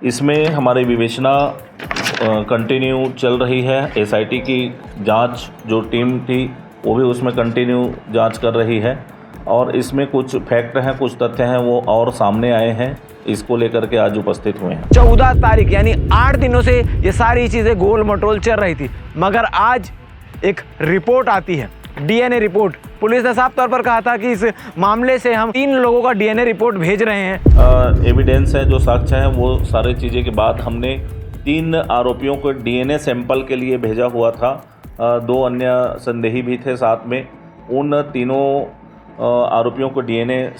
इसमें हमारी विवेचना कंटिन्यू चल रही है। एसआईटी की जांच जो टीम थी वो भी उसमें कंटिन्यू जांच कर रही है और इसमें कुछ फैक्ट हैं, कुछ तथ्य हैं वो और सामने आए हैं, इसको लेकर के आज उपस्थित हुए हैं। 14 तारीख यानी 8 दिनों से ये सारी चीज़ें गोल मटोल चल रही थी, मगर आज एक रिपोर्ट आती है, डीएनए रिपोर्ट। पुलिस ने साफ तौर पर कहा था कि इस मामले से हम 3 लोगों का डीएनए रिपोर्ट भेज रहे हैं। एविडेंस है, जो साक्ष्य हैं, वो सारी चीज़ें के बाद हमने 3 आरोपियों को डीएनए सैंपल के लिए भेजा हुआ था। 2 अन्य संदेही भी थे साथ में। उन तीनों आरोपियों को डीएनए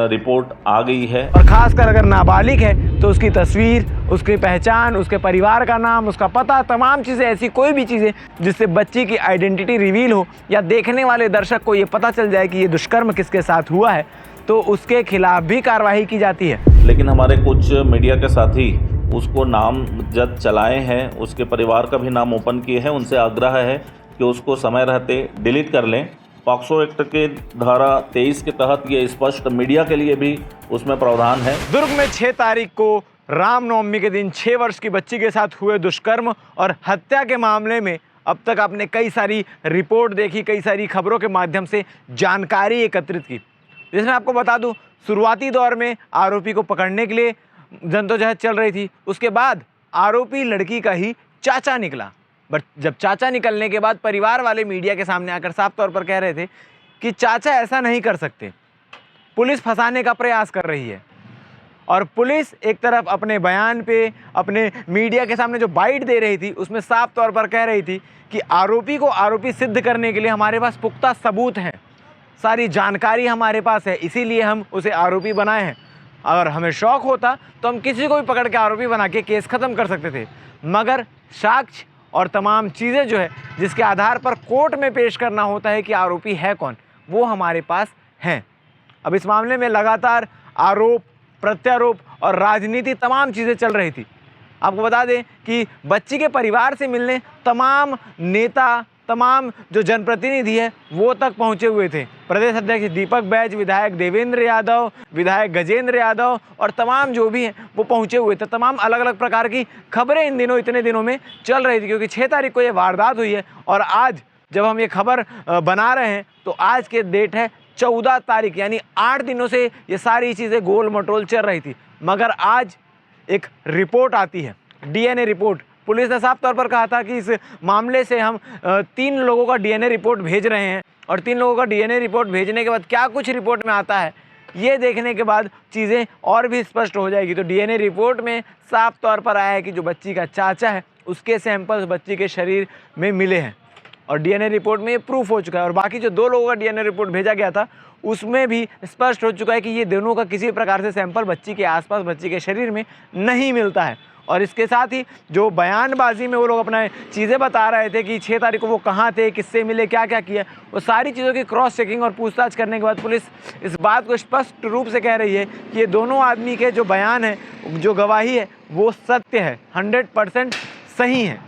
रिपोर्ट आ गई है। और खासकर अगर नाबालिग है तो उसकी तस्वीर, उसकी पहचान, उसके परिवार का नाम, उसका पता, तमाम चीज़ें, ऐसी कोई भी चीज़ें जिससे बच्ची की आइडेंटिटी रिवील हो या देखने वाले दर्शक को ये पता चल जाए कि ये दुष्कर्म किसके साथ हुआ है, तो उसके खिलाफ भी कार्रवाई की जाती है। लेकिन हमारे कुछ मीडिया के साथी उसको नामजद चलाए हैं, उसके परिवार का भी नाम ओपन किए हैं। उनसे आग्रह है कि उसको समय रहते डिलीट कर लें। पॉक्सो एक्ट के धारा 23 के तहत ये स्पष्ट मीडिया के लिए भी उसमें प्रावधान है। दुर्ग में 6 तारीख को रामनवमी के दिन 6 वर्ष की बच्ची के साथ हुए दुष्कर्म और हत्या के मामले में अब तक आपने कई सारी रिपोर्ट देखी, कई सारी खबरों के माध्यम से जानकारी एकत्रित की, जिसमें आपको बता दूं, शुरुआती दौर में आरोपी को पकड़ने के लिए जद्दोजहद चल रही थी। उसके बाद आरोपी लड़की का ही चाचा निकला, बट जब चाचा निकलने के बाद परिवार वाले मीडिया के सामने आकर साफ तौर पर कह रहे थे कि चाचा ऐसा नहीं कर सकते, पुलिस फंसाने का प्रयास कर रही है। और पुलिस एक तरफ अपने बयान पे, अपने मीडिया के सामने जो बाइट दे रही थी, उसमें साफ तौर पर कह रही थी कि आरोपी को आरोपी सिद्ध करने के लिए हमारे पास पुख्ता सबूत हैं, सारी जानकारी हमारे पास है, इसीलिए हम उसे आरोपी बनाए हैं। अगर हमें शौक होता तो हम किसी को भी पकड़ के आरोपी बना के केस ख़त्म कर सकते थे, मगर साक्ष्य और तमाम चीज़ें जो है जिसके आधार पर कोर्ट में पेश करना होता है कि आरोपी है कौन, वो हमारे पास हैं। अब इस मामले में लगातार आरोप, प्रत्यारोप और राजनीति, तमाम चीज़ें चल रही थी। आपको बता दें कि बच्ची के परिवार से मिलने तमाम नेता, तमाम जो जनप्रतिनिधि है वो तक पहुंचे हुए थे। प्रदेश अध्यक्ष दीपक बैज, विधायक देवेंद्र यादव, विधायक गजेंद्र यादव और तमाम जो भी हैं वो पहुंचे हुए थे। तमाम अलग अलग प्रकार की खबरें इन दिनों, इतने दिनों में चल रही थी, क्योंकि 6 तारीख को ये वारदात हुई है और आज जब हम ये खबर बना रहे हैं तो आज के डेट है 14 तारीख, यानी 8 दिनों से ये सारी चीज़ें गोल मटोल चल रही थी, मगर आज एक रिपोर्ट आती है, डीएनए रिपोर्ट। पुलिस ने साफ तौर पर कहा था कि इस मामले से हम 3 लोगों का डीएनए रिपोर्ट भेज रहे हैं और 3 लोगों का डीएनए रिपोर्ट भेजने के बाद क्या कुछ रिपोर्ट में आता है, ये देखने के बाद चीज़ें और भी स्पष्ट हो जाएगी। तो डीएनए रिपोर्ट में साफ तौर पर आया है कि जो बच्ची का चाचा है उसके सैंपल्स बच्ची के शरीर में मिले हैं और डीएनए रिपोर्ट में ये प्रूफ हो चुका है। और बाकी जो 2 लोगों का डीएनए रिपोर्ट भेजा गया था उसमें भी स्पष्ट हो चुका है कि ये दोनों का किसी प्रकार से सैंपल बच्ची के आसपास, बच्ची के शरीर में नहीं मिलता है। और इसके साथ ही जो बयानबाजी में वो लोग अपना चीज़ें बता रहे थे कि 6 तारीख को वो कहाँ थे, किससे मिले, क्या क्या किया, वो सारी चीज़ों की क्रॉस चेकिंग और पूछताछ करने के बाद पुलिस इस बात को स्पष्ट रूप से कह रही है कि ये दोनों आदमी के जो बयान है, जो गवाही है, वो सत्य है, 100% सही है।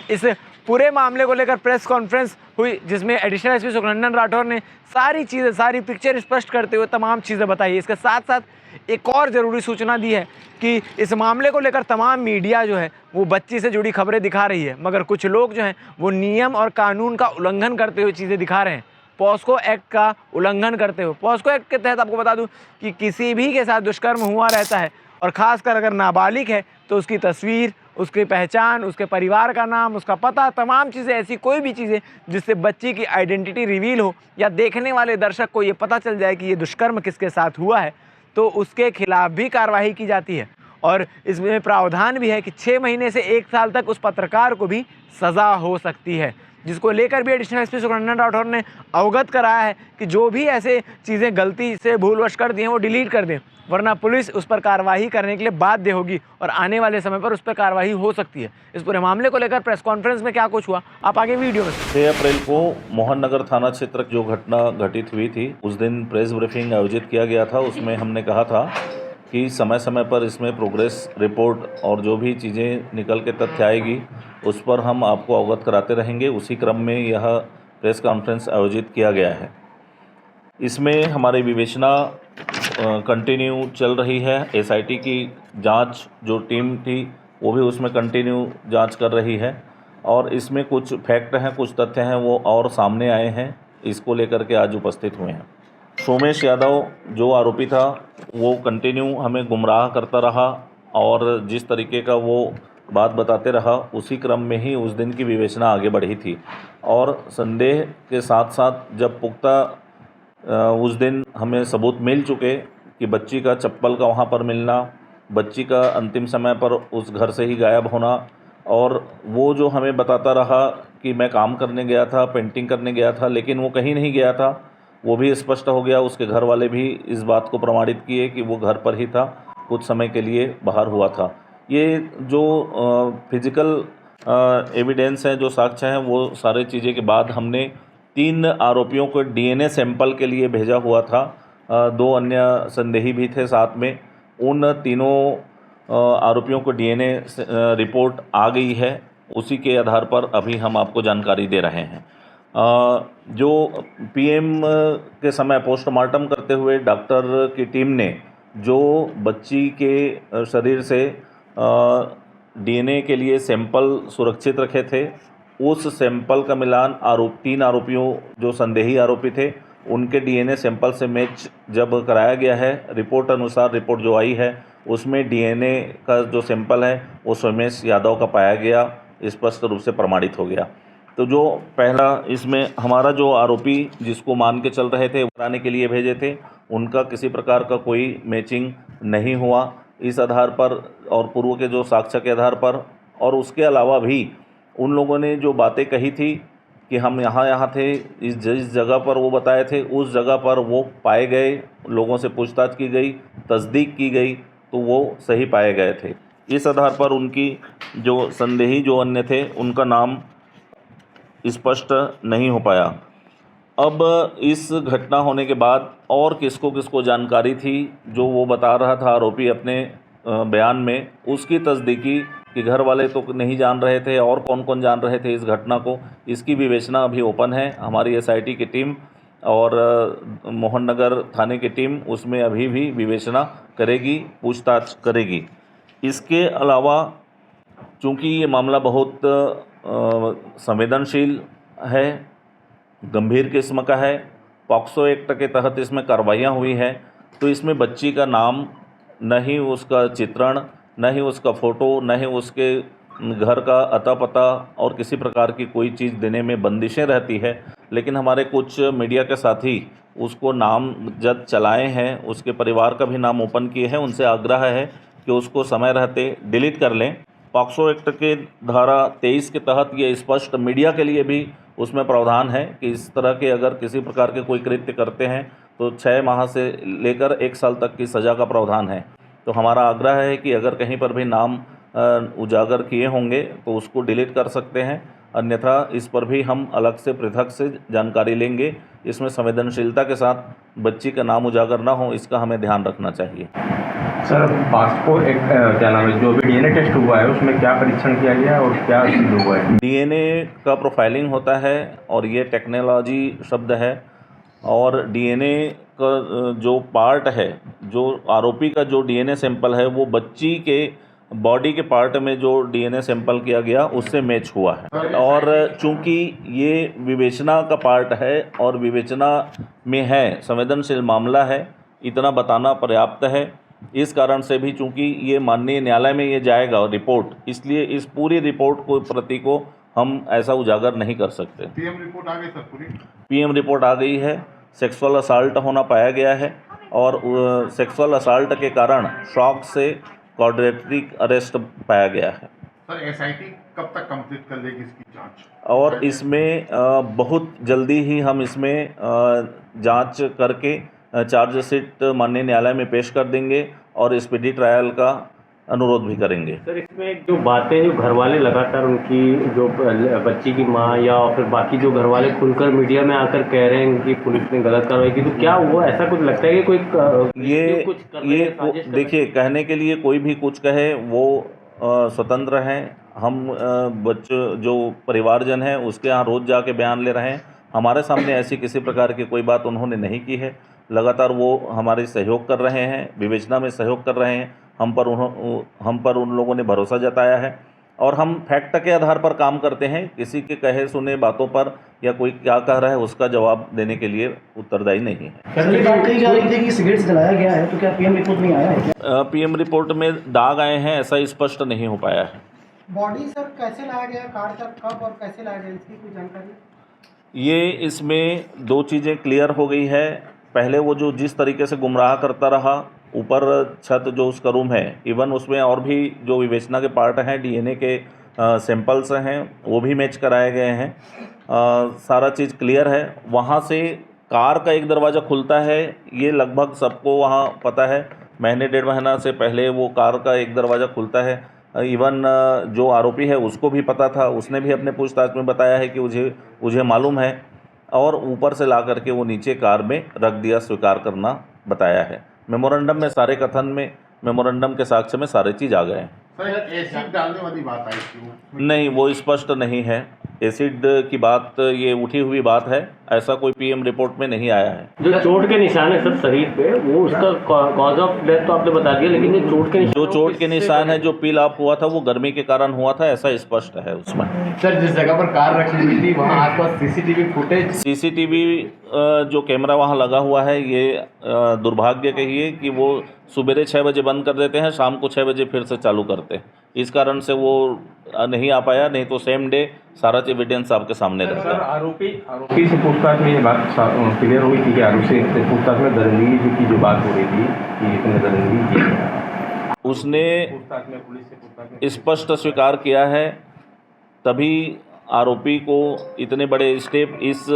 इस पूरे मामले को लेकर प्रेस कॉन्फ्रेंस हुई, जिसमें एडिशनल एसपी सुखनंदन राठौर ने सारी चीज़ें, सारी पिक्चर स्पष्ट करते हुए तमाम चीज़ें बताई। इसके साथ साथ एक और ज़रूरी सूचना दी है कि इस मामले को लेकर तमाम मीडिया जो है वो बच्ची से जुड़ी खबरें दिखा रही है, मगर कुछ लोग जो हैं वो नियम और कानून का उल्लंघन करते हुए चीज़ें दिखा रहे हैं, पॉस्को एक्ट का उल्लंघन करते हुए। पॉस्को एक्ट के तहत आपको बता दूं कि किसी भी के साथ दुष्कर्म हुआ रहता है और ख़ासकर अगर नाबालिग है तो उसकी तस्वीर, उसकी पहचान, उसके परिवार का नाम, उसका पता, तमाम चीज़ें, ऐसी कोई भी चीज़ें जिससे बच्ची की आइडेंटिटी रिवील हो या देखने वाले दर्शक को ये पता चल जाए कि ये दुष्कर्म किसके साथ हुआ है, तो उसके खिलाफ भी कार्रवाई की जाती है। और इसमें प्रावधान भी है कि 6 महीने से 1 साल तक उस पत्रकार को भी सज़ा हो सकती है, जिसको लेकर भी एडिशनल एसपी सुखनंदन राठौर ने अवगत कराया है कि जो भी ऐसे चीज़ें गलती से भूलवश कर दी हैं वो डिलीट कर दें, वरना पुलिस उस पर कार्रवाई करने के लिए बाध्य होगी और आने वाले समय पर उस पर कार्रवाई हो सकती है। इस पूरे मामले को लेकर प्रेस कॉन्फ्रेंस में क्या कुछ हुआ, आप आगे वीडियो में। 6 अप्रैल को मोहन नगर थाना क्षेत्र जो घटना घटित हुई थी, उस दिन प्रेस ब्रीफिंग आयोजित किया गया था। उसमें हमने कहा था कि समय समय पर इसमें प्रोग्रेस रिपोर्ट और जो भी चीज़ें निकल के तथ्य आएगी उस पर हम आपको अवगत कराते रहेंगे। उसी क्रम में यह प्रेस कॉन्फ्रेंस आयोजित किया गया है। इसमें हमारी विवेचना कंटिन्यू चल रही है। एसआईटी की जांच जो टीम थी वो भी उसमें कंटिन्यू जांच कर रही है और इसमें कुछ फैक्ट हैं, कुछ तथ्य हैं वो और सामने आए हैं, इसको लेकर के आज उपस्थित हुए हैं। सोमेश यादव जो आरोपी था वो कंटिन्यू हमें गुमराह करता रहा और जिस तरीके का वो बात बताते रहा उसी क्रम में ही उस दिन की विवेचना आगे बढ़ी थी और संदेह के साथ साथ जब पुख्ता उस दिन हमें सबूत मिल चुके कि बच्ची का चप्पल का वहाँ पर मिलना, बच्ची का अंतिम समय पर उस घर से ही गायब होना और वो जो हमें बताता रहा कि मैं काम करने गया था, पेंटिंग करने गया था, लेकिन वो कहीं नहीं गया था, वो भी स्पष्ट हो गया। उसके घर वाले भी इस बात को प्रमाणित किए कि वो घर पर ही था, कुछ समय के लिए बाहर हुआ था। ये जो फिजिकल एविडेंस है, जो साक्ष्य हैं, वो सारे चीज़ें के बाद हमने 3 आरोपियों को डीएनए सैंपल के लिए भेजा हुआ था। 2 अन्य संदेही भी थे साथ में। उन तीनों आरोपियों को डीएनए रिपोर्ट आ गई है, उसी के आधार पर अभी हम आपको जानकारी दे रहे हैं। जो पीएम के समय पोस्टमार्टम करते हुए डॉक्टर की टीम ने जो बच्ची के शरीर से डीएनए के लिए सैंपल सुरक्षित रखे थे, उस सैंपल का मिलान 3 आरोपियों जो संदेही आरोपी थे उनके डीएनए सैंपल से मैच जब कराया गया है, रिपोर्ट अनुसार रिपोर्ट जो आई है उसमें डीएनए का जो सैंपल है वो सोमेश यादव का पाया गया, स्पष्ट रूप से प्रमाणित हो गया। तो जो पहला इसमें हमारा जो आरोपी जिसको मान के चल रहे थे, कराने के लिए भेजे थे, उनका किसी प्रकार का कोई मैचिंग नहीं हुआ। इस आधार पर और पूर्व के जो साक्ष्य के आधार पर और उसके अलावा भी उन लोगों ने जो बातें कही थी कि हम यहाँ थे, जिस जगह पर वो बताए थे उस जगह पर वो पाए गए, लोगों से पूछताछ की गई, तस्दीक की गई तो वो सही पाए गए थे। इस आधार पर उनकी जो संदेही जो अन्य थे उनका नाम स्पष्ट नहीं हो पाया। अब इस घटना होने के बाद और किसको किसको जानकारी थी जो वो बता रहा था आरोपी अपने बयान में, उसकी तस्दीकी कि घर वाले तो नहीं जान रहे थे और कौन कौन जान रहे थे इस घटना को, इसकी विवेचना अभी ओपन है। हमारी एसआईटी की टीम और मोहन नगर थाने की टीम उसमें अभी भी विवेचना करेगी, पूछताछ करेगी। इसके अलावा चूँकि ये मामला बहुत संवेदनशील है, गंभीर किस्म का है, पॉक्सो एक्ट के तहत इसमें कार्रवाइयाँ हुई हैं, तो इसमें बच्ची का नाम, न ही उसका चित्रण, न ही उसका फ़ोटो, न ही उसके घर का अता पता और किसी प्रकार की कोई चीज़ देने में बंदिशें रहती है। लेकिन हमारे कुछ मीडिया के साथी उसको नाम जब चलाए हैं, उसके परिवार का भी नाम ओपन किए हैं, उनसे आग्रह है कि उसको समय रहते डिलीट कर लें। पॉक्सो एक्ट के धारा 23 के तहत ये स्पष्ट मीडिया के लिए भी उसमें प्रावधान है कि इस तरह के अगर किसी प्रकार के कोई कृत्य करते हैं तो 6 माह से लेकर 1 साल तक की सज़ा का प्रावधान है। तो हमारा आग्रह है कि अगर कहीं पर भी नाम उजागर किए होंगे तो उसको डिलीट कर सकते हैं, अन्यथा इस पर भी हम अलग से पृथक से जानकारी लेंगे। इसमें संवेदनशीलता के साथ बच्ची का नाम उजागर ना हो, इसका हमें ध्यान रखना चाहिए। सर, पॉक्सो एक्ट क्या नाम है, जो भी डीएनए टेस्ट हुआ है उसमें क्या परीक्षण किया गया और क्या सिद्ध हुआ है? डीएनए का प्रोफाइलिंग होता है और ये टेक्नोलॉजी शब्द है और डीएनए का जो पार्ट है, जो आरोपी का जो डीएनए सैंपल है वो बच्ची के बॉडी के पार्ट में जो डीएनए सैंपल किया गया उससे मैच हुआ है। और चूंकि ये विवेचना का पार्ट है और विवेचना में है, संवेदनशील मामला है, इतना बताना पर्याप्त है। इस कारण से भी चूंकि ये माननीय न्यायालय में ये जाएगा रिपोर्ट, इसलिए इस पूरी रिपोर्ट को प्रति को हम ऐसा उजागर नहीं कर सकते। पीएम रिपोर्ट आ गई सर पूरी? पीएम रिपोर्ट आ गई है, सेक्सुअल असाल्ट होना पाया गया है और सेक्सुअल असाल्ट के कारण शॉक से कॉर्डिनेटरी अरेस्ट पाया गया है। सर, एसआईटी कब तक कंप्लीट कर लेगी इसकी जांच? और इसमें बहुत जल्दी ही हम इसमें जांच करके चार्जशीट माननीय न्यायालय में पेश कर देंगे और स्पीडी ट्रायल का अनुरोध भी करेंगे। सर, इसमें जो बातें जो घर वाले लगातार उनकी जो बच्ची की माँ या फिर बाकी जो घर वाले खुलकर मीडिया में आकर कह रहे हैं कि पुलिस ने गलत कार्रवाई की, तो क्या वो ऐसा कुछ लगता है कि कोई ये देखिए, कहने के लिए कोई भी कुछ कहे, वो स्वतंत्र हैं। हम बच्चे जो परिवारजन हैं उसके यहाँ रोज़ जाके बयान ले रहे हैं, हमारे सामने ऐसी किसी प्रकार की कोई बात उन्होंने नहीं की है। लगातार वो हमारे सहयोग कर रहे हैं, विवेचना में सहयोग कर रहे हैं। हम पर उन लोगों ने भरोसा जताया है और हम फैक्ट के आधार पर काम करते हैं। किसी के कहे सुने बातों पर या कोई क्या कह रहा है उसका जवाब देने के लिए उत्तरदायी नहीं है। सर ये बात कही जा रही थी कि सिगरेट जलाया गया है, तो क्या पीएम रिपोर्ट में आया है क्या? पीएम रिपोर्ट में दाग आए हैं, ऐसा स्पष्ट नहीं हो पाया है। बॉडी सर कैसे लाया गया, कार तक कब और कैसे लाया गया, इसकी कोई जानकारी? ये इसमें दो चीज़ें क्लियर हो गई है। पहले वो जो जिस तरीके से गुमराह करता रहा, ऊपर छत जो उसका रूम है, इवन उसमें और भी जो विवेचना के पार्ट हैं, डीएनए के सैंपल्स हैं, वो भी मैच कराए गए हैं। सारा चीज़ क्लियर है। वहाँ से कार का एक दरवाज़ा खुलता है, ये लगभग सबको वहाँ पता है। महीने डेढ़ महीना से पहले वो कार का एक दरवाज़ा खुलता है। इवन जो आरोपी है उसको भी पता था, उसने भी अपने पूछताछ में बताया है कि मुझे मालूम है, और ऊपर से ला करके वो नीचे कार में रख दिया, स्वीकार करना बताया है। मेमोरेंडम में सारे कथन में, मेमोरेंडम के साक्ष्य में सारे चीज़ आ गए हैं। सर एसिड डालने वाली बात आई थी, नहीं, वो स्पष्ट नहीं है। एसिड की बात ये उठी हुई बात है, ऐसा कोई पीएम रिपोर्ट में नहीं आया है। जो चोट के निशान है सर शरीर पे, वो उसका कॉज ऑफ डेथ तो आपने बता दिया, लेकिन जो चोट के निशान है, जो पील ऑफ हुआ था, वो गर्मी के कारण हुआ था, ऐसा स्पष्ट है उसमें। सर जिस जगह पर कार रखी हुई थी वहाँ आसपास सीसीटीवी जो कैमरा वहाँ लगा हुआ है, ये दुर्भाग्य कहिए कि वो सुबह 6 बजे बंद कर देते हैं, शाम को 6 बजे फिर से चालू करते हैं। इस कारण से वो नहीं आ पाया, नहीं तो सेम डे सारा एविडेंस आपके सामने रहता है। आरोपी से पूछताछ में ये बात क्लियर हुई थी कि आरोपी से पूछताछ में दरिंदगी की जो बात हो रही थी कि इसने दरिंदगी की, उसने पूछताछ में पुलिस से पूछताछ में स्पष्ट स्वीकार किया है। तभी आरोपी को इतने बड़े स्टेप, इस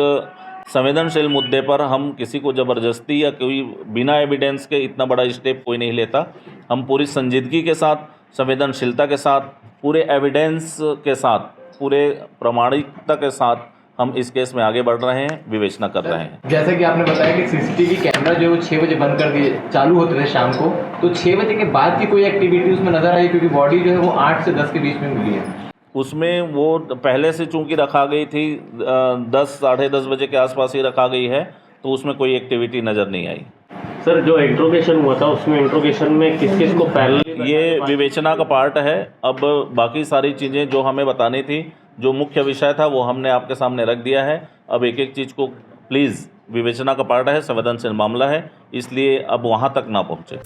संवेदनशील मुद्दे पर हम किसी को ज़बरदस्ती या कोई बिना एविडेंस के इतना बड़ा स्टेप कोई नहीं लेता। हम पूरी संजीदगी के साथ, संवेदनशीलता के साथ, पूरे एविडेंस के साथ, पूरे प्रामाणिकता के साथ हम इस केस में आगे बढ़ रहे हैं, विवेचना कर रहे हैं। जैसा कि आपने बताया कि सीसीटीवी कैमरा जो है वो 6 बजे बंद कर दिए, चालू होते थे शाम को, तो 6 बजे के बाद की कोई एक्टिविटी उसमें नजर आई? क्योंकि बॉडी जो है वो 8 से 10 के बीच में मिली है। उसमें वो पहले से चूंकि रखा गई थी 10 साढ़े 10 बजे के आसपास ही रखा गई है, तो उसमें कोई एक्टिविटी नज़र नहीं आई। सर जो इंट्रोगेशन हुआ था उसमें इंट्रोगेशन में किस किस को पैरेलल, ये विवेचना का पार्ट है। अब बाकी सारी चीज़ें जो हमें बतानी थी, जो मुख्य विषय था, वो हमने आपके सामने रख दिया है। अब एक एक चीज़ को प्लीज़, विवेचना का पार्ट है, संवेदनशील मामला है, इसलिए अब वहाँ तक ना पहुँचे।